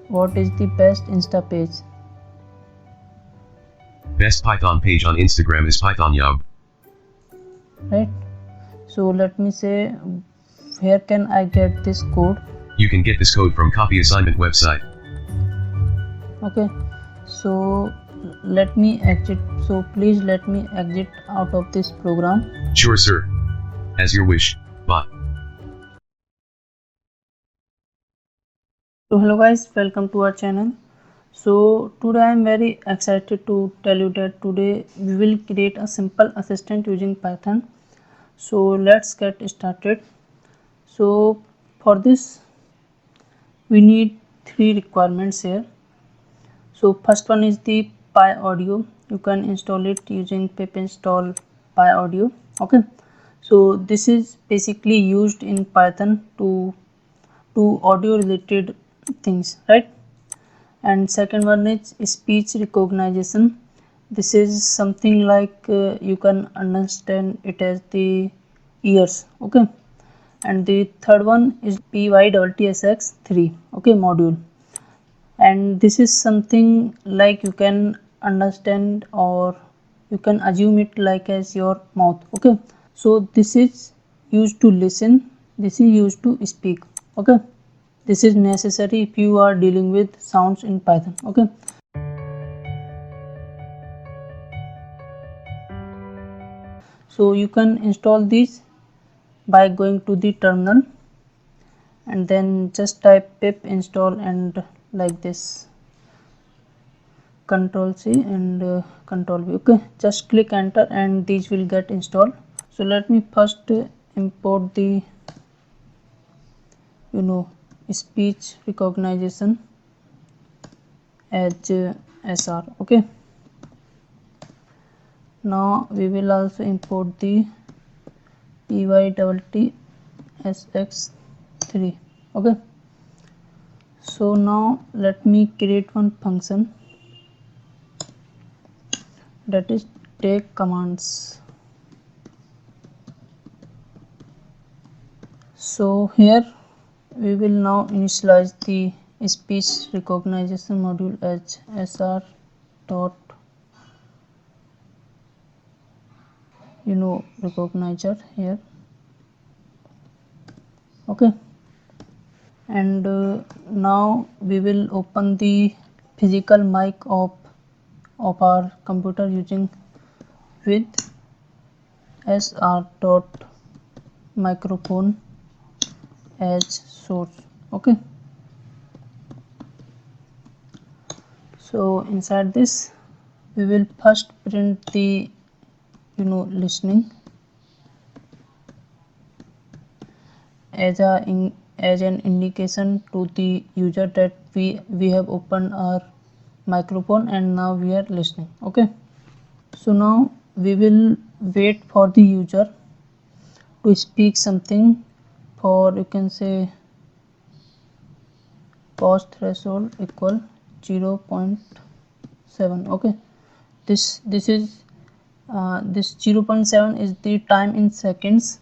What is the best Insta page? Best Python page on Instagram is PythonYub. Right? So let me say, where can I get this code? You can get this code from Copy Assignment website. Okay, so let me exit. So please let me exit out of this program. Sure, sir. As your wish. Bye. So hello guys, welcome to our channel. So today I am very excited to tell you that today we will create a simple assistant using Python. So let's get started. So for this we need three requirements here. So first one is the PyAudio. You can install it using pip install PyAudio. Okay, so this is basically used in Python to do audio related things, right? And second one is speech recognition. This is something like you can understand it as the ears. Okay, and the third one is PyTSX3, okay, module, and this is something like you can understand or you can assume it like as your mouth. Okay, so this is used to listen, this is used to speak. Okay, this is necessary if you are dealing with sounds in Python. Okay, so you can install these by going to the terminal and then just type pip install and like this, control C and control V. Okay, just click enter and these will get installed. So let me first import the speech recognition as SR. Okay, now we will also import the PyTSX3. Okay, so now let me create one function, that is take commands. So here we will now initialize the speech recognition module as sr dot recognizer here. Okay, and now we will open the physical mic of our computer using with sr dot microphone as source. Okay, so inside this we will first print the listening as an indication to the user that we have opened our microphone and now we are listening. Okay, so now we will wait for the user to speak something, for you can say pause threshold equal 0.7. okay, this is this 0.7 is the time in seconds,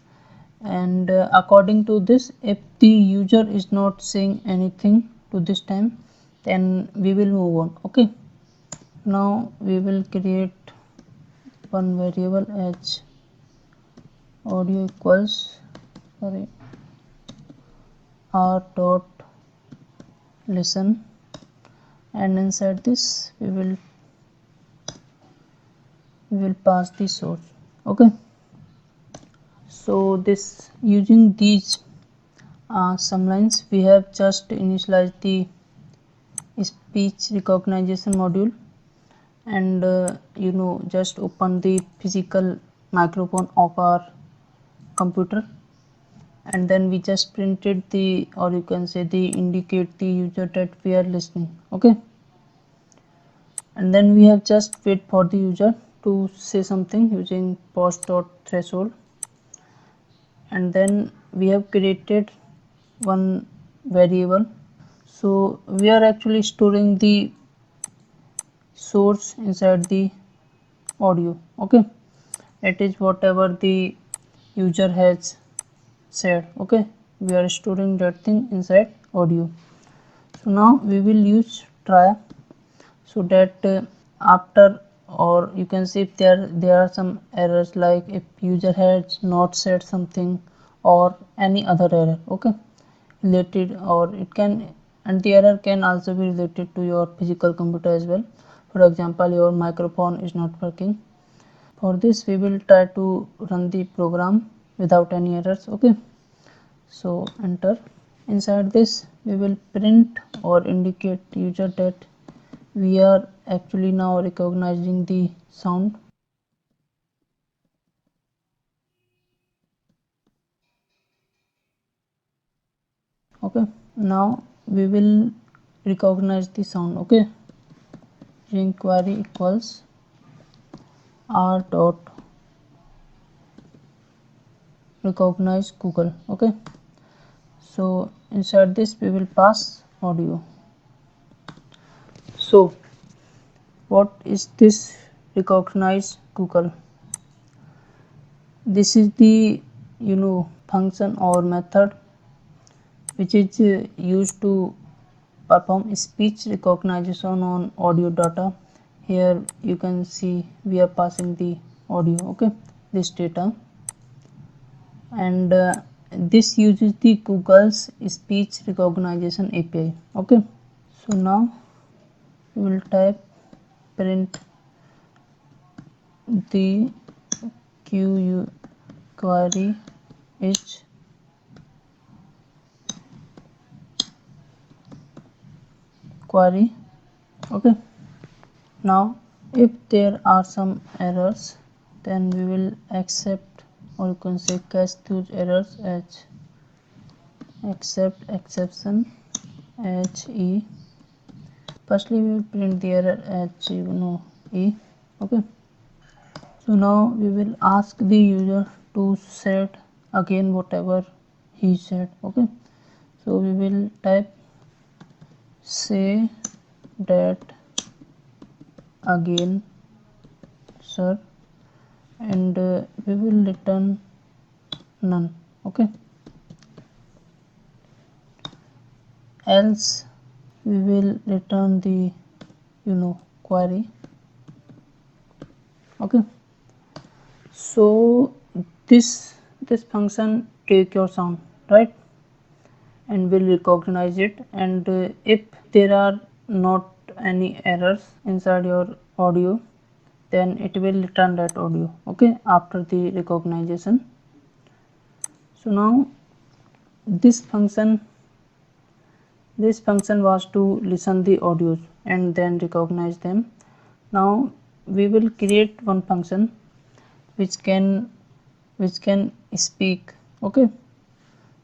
and according to this, if the user is not saying anything to this time, then we will move on. Okay, now we will create one variable as audio equals r dot listen, and inside this we will pass the source. Okay, so this using these some lines we have just initialized the speech recognition module, and just open the physical microphone of our computer, and then we just printed the, or you can say the indicate the user that we are listening. Okay, and then we have just wait for the user to say something using pause dot threshold, and then we have created one variable. So we are actually storing the source inside the audio. Okay, it is whatever the user has said. Okay, we are storing that thing inside audio. So now we will use try, so that after, or you can see if there are some errors, like if user has not said something or any other error, okay, related, or it can, and the error can also be related to your physical computer as well. For example, your microphone is not working. For this we will try to run the program without any errors, okay. So enter. Inside this we will print or indicate user that we are actually now recognizing the sound. Okay, now we will recognize the sound, okay. String query equals r dot recognize Google, okay. So inside this we will pass audio. So what is this recognize Google? This is the function or method which is used to perform speech recognition on audio data. Here you can see we are passing the audio, okay, this data, and this uses the Google's speech recognition API, okay. So now we will type print the query is query, okay. Now if there are some errors, then we will accept, or you can say catch those errors as accept exception he. Firstly we will print the error as e, okay. So now we will ask the user to set again whatever he said, okay. So we will type say that again sir, and we will return none, okay. Else we will return the query, okay. So this function take your sound, right, and will recognize it, and if there are not any errors inside your audio, then it will return that audio, okay, after the recognition. So now this function was to listen the audios and then recognize them. Now we will create one function which can speak, okay.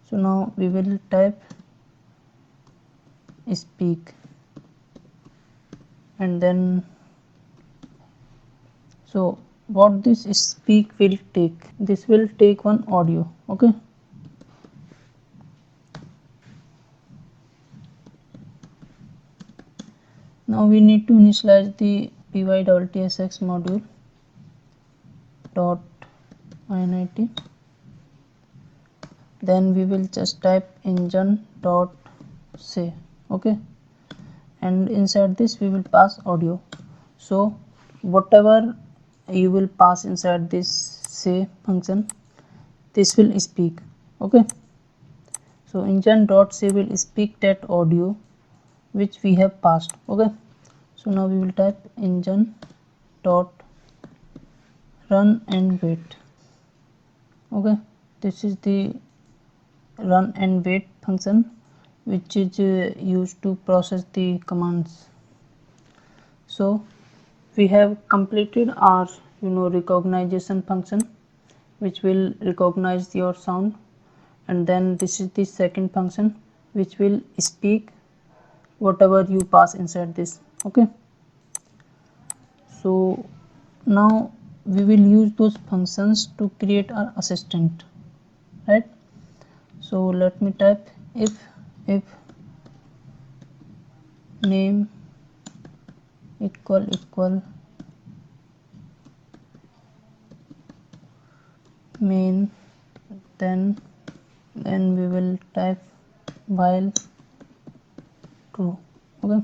So now we will type speak, and then so what this speak will take, this will take one audio, okay. Now we need to initialize the py.tsx module dot init. Then we will just type engine dot say, okay, and inside this we will pass audio. So whatever you will pass inside this say function, this will speak, okay. So engine dot say will speak that audio which we have passed, okay. So now we will type engine dot run and wait, okay. This is the run and wait function which is used to process the commands. So we have completed our recognition function which will recognize your sound, and then this is the second function which will speak whatever you pass inside this, okay. So now we will use those functions to create our assistant, right. So let me type if name equal main, then we will type while true. Okay,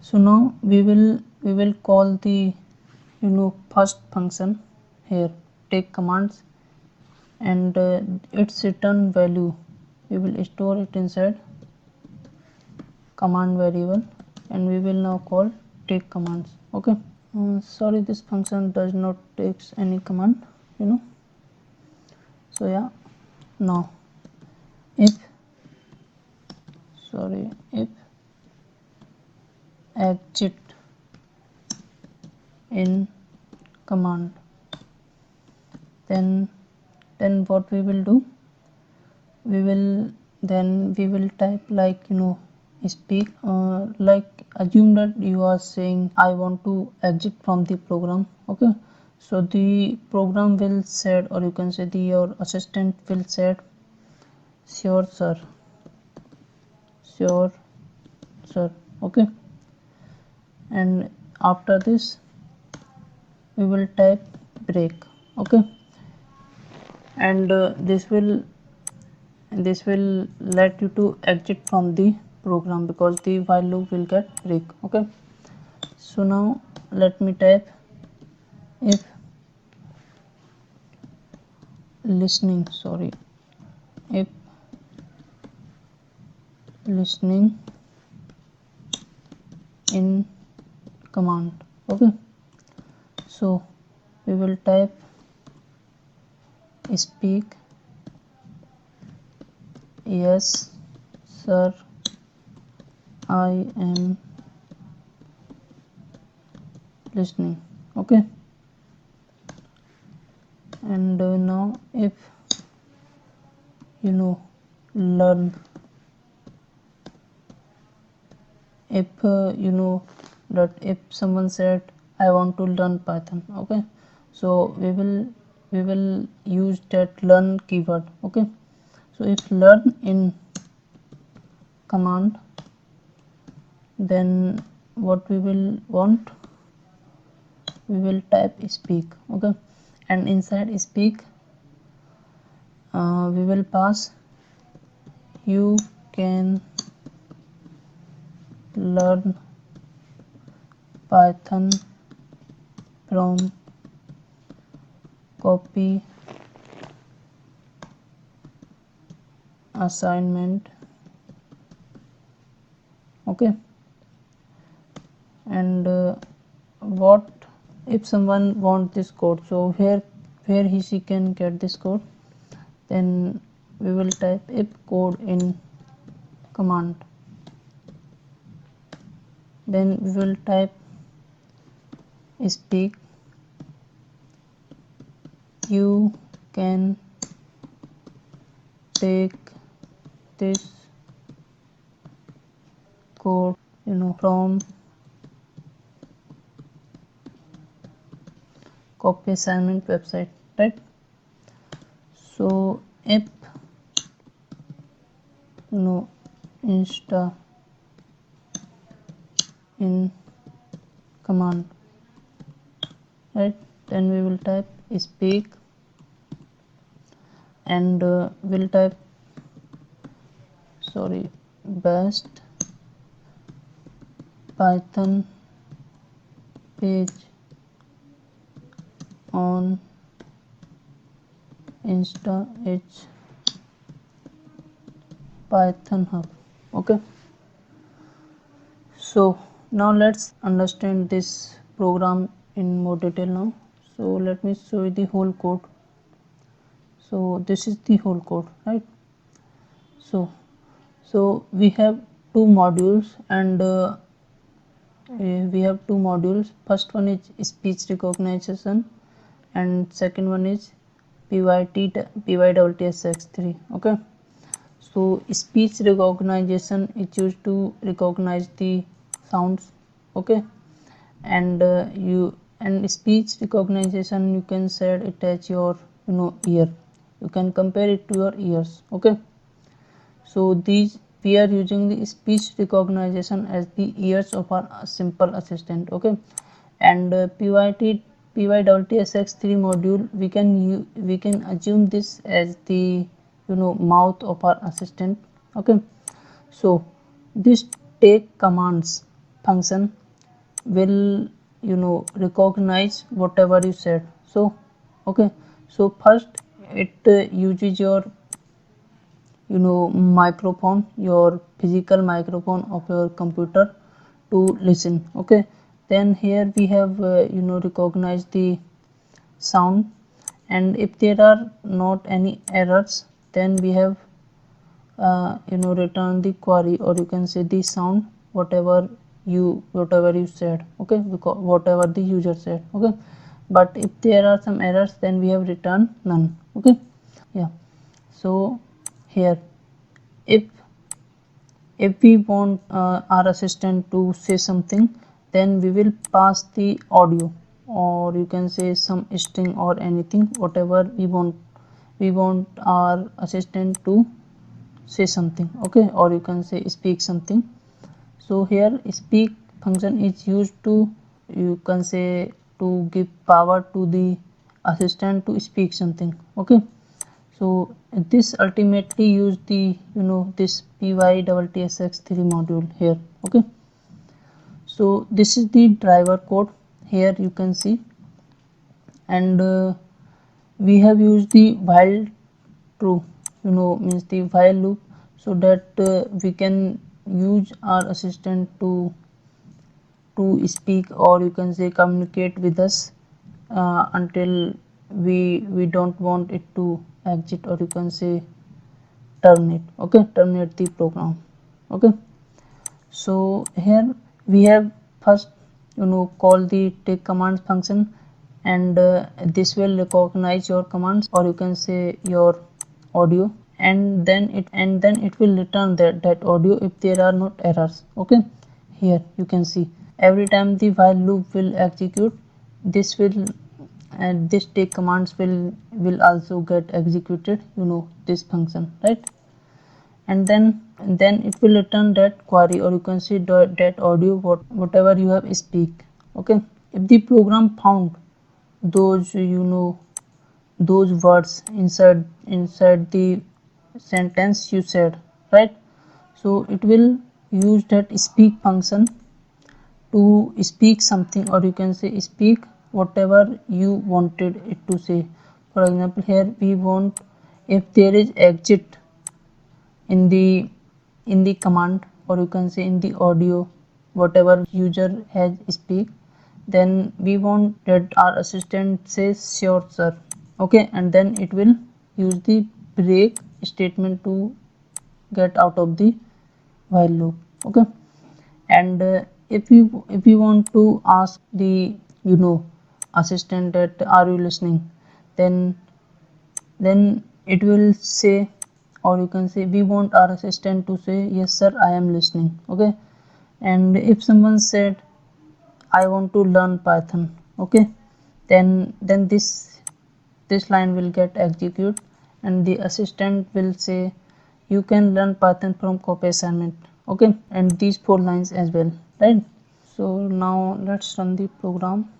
so now we will call the first function here, take commands, and its return value we will store it inside command variable, and we will now call take commands. Okay, sorry, this function does not takes any command, so yeah. Now if exit in command, then what we will do, we will type like speak, like assume that you are saying I want to exit from the program. Okay, so the program will said, or you can say your assistant will said, sure sir, sure sir. Okay, and after this we will type break. Okay, and this will let you to exit from the program, because the while loop will get break. Okay, so now let me type if if listening in command. Okay, so we will type speak yes sir, I am listening. Okay, and now if learn, if that if someone said I want to learn Python. Okay, so we will use that learn keyword. Okay, so if learn in command, then what we will want, we will type speak. Okay, and inside speak we will pass you can learn Python from copy assignment. Okay, and what if someone wants this code, so where she can get this code, then we will type if code in command, then we will type speak you can take this code from copy assignment website, right? So if insta in command, right, then we will type speak, and we'll type best Python page on Insta H Python Hub. Okay, so now let's understand this program in more detail now. So let me show you the whole code. So this is the whole code, right? So we have two modules, and we have two modules. First one is speech recognition, and second one is PyTSX3. Okay, so speech recognition is used to recognize the sounds. Okay, and speech recognition, you can set it as your ear, you can compare it to your ears. Okay, so these we are using the speech recognition as the ears of our simple assistant. Okay, and PyTSX3 module, we can assume this as the mouth of our assistant. Okay, so this take commands function will recognize whatever you said. So okay, so first it uses your microphone, your physical microphone of your computer to listen. Okay, then here we have recognize the sound, and if there are not any errors, then we have return the query, or you can say the sound whatever you said. Okay, because whatever the user said. Okay, but if there are some errors, then we have returned none. Okay, yeah. So here, if we want our assistant to say something, then we will pass the audio, or you can say some string or anything, whatever we want our assistant to say something. Okay, or you can say speak something. So here speak function is used to, you can say, to give power to the assistant to speak something. Okay, so this ultimately use the this pyttsx3 module here. Okay, so this is the driver code. Here you can see, and we have used the while true, means the while loop, so that we can use our assistant to speak, or you can say communicate with us until we don't want it to exit, or you can say terminate. Okay, terminate the program. Okay, so here we have first call the take commands function, and this will recognize your commands, or you can say your audio, and then it will return that audio if there are not errors. Okay, here you can see every time the while loop will execute, this will, and this take commands will also get executed, this function, right? And then it will return that query, or you can see that audio, whatever you have speak. Okay, if the program found those those words inside the sentence you said, right? So it will use that speak function to speak something, or you can say speak whatever you wanted it to say. For example, here we want, if there is exit in the command, or you can say in the audio, whatever user has speak, then we want that our assistant says sure sir. Okay, and then it will use the break statement to get out of the while loop. Okay, and if you want to ask the assistant that are you listening, then it will say, or you can say we want our assistant to say yes sir, I am listening. Okay, and if someone said I want to learn Python, okay, then this line will get executed, and the assistant will say you can learn Python from copy assignment. Okay, and these 4 lines as well, right? So now let's run the program.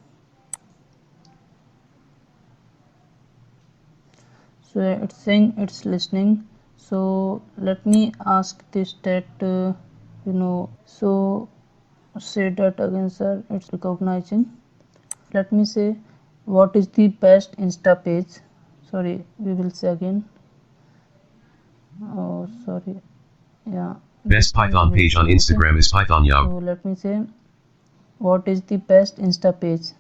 So it's saying it's listening. So let me ask this that so say that again sir, it's recognizing. Let me say, what is the best Insta page? Sorry, we will say again. Oh sorry, yeah, Best Python page on Instagram is Python so Yob. let me say, what is the best Insta page?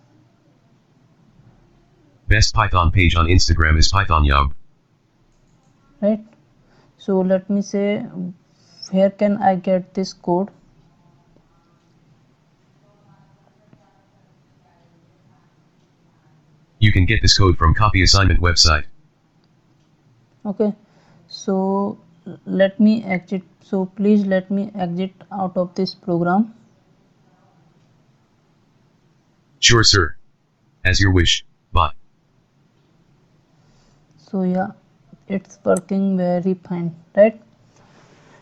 Best Python page on Instagram is Python Yob. Right, so let me say, where can I get this code? You can get this code from Copy Assignment website. Okay, so let me exit. So please let me exit out of this program. Sure, sir. As your wish. Bye. So yeah, it's working very fine, right?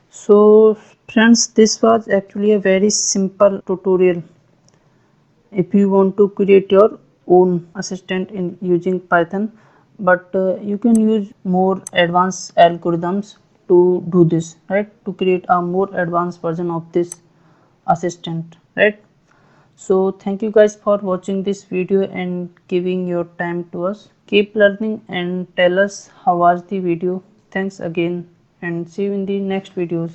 So friends, this was actually a very simple tutorial if you want to create your own assistant in using Python, but you can use more advanced algorithms to do this, right, to create a more advanced version of this assistant, right? So thank you guys for watching this video and giving your time to us. Keep learning and tell us how was the video. Thanks again and see you in the next videos.